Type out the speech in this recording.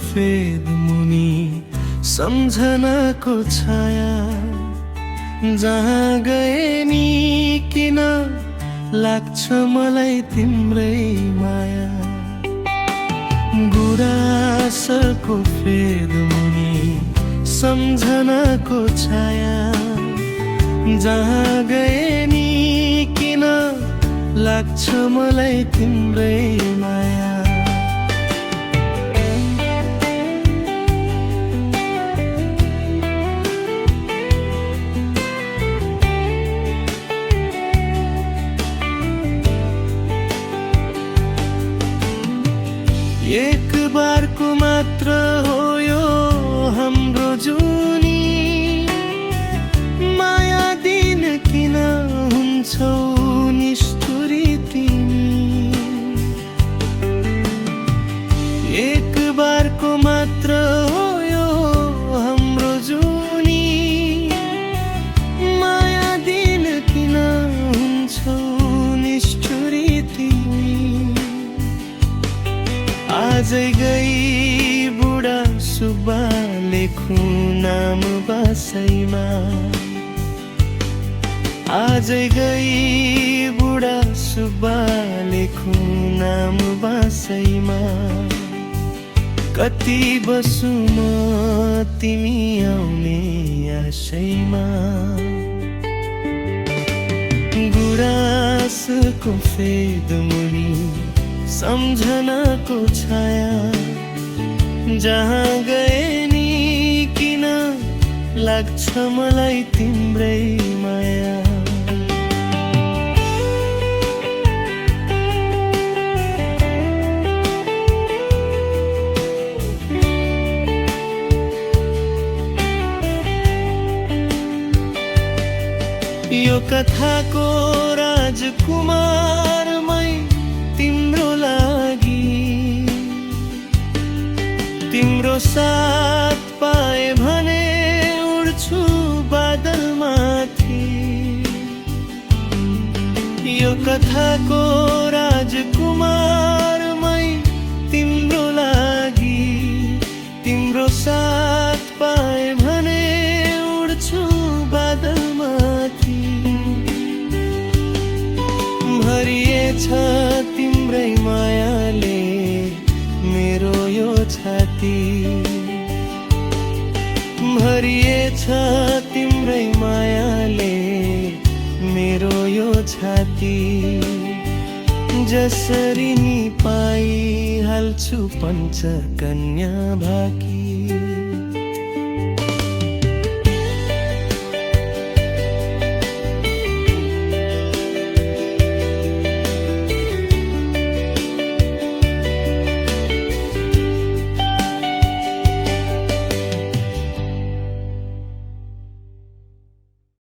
फेद मुनि सम्झनाको छाया जहाँ गए नि किन लाग्छ मलाई तिम्रै माया गुराँसको फेद मुनि सम्झनाको छाया जहाँ गए नि किन लाग्छ मलाई तिम्रै माया एक बारको मात्र हो यो हाम्रो जुनी माया दिन किन हुन्छौ निष्ठुरी तिमी एक बारको मात्र हो यो हाम्रो जुनी माया दिन किन हुन्छौ निष्ठुरी तिमी आजै गई बुढा सुब्बा लेखौँ नाम बासैमा आजै गई बुढा सुब्बा लेखौँ नाम बासैमा कति बसु म तिमी आउने आशैमा गुराँसको फेद मुनि सम्झनाको छाया जहाँ गए नि किन लाग्छ मलाई तिम्रै माया यो कथाको राजकुमारमै तिम्रो लागि तिम्रो साथ पाए भने उड्छु बादलमाथि यो कथाको राजकुमारमै तिम्रो लागि तिम्रो साथ पाए भने उड्छु बादलमाथि भरिएछ तिम्रै मायाले मेरो यो छाती भरिएछ तिम्रै मायाले मेरो यो छाती जसरी नि पाइहाल्छु पञ्चकन्या भाकी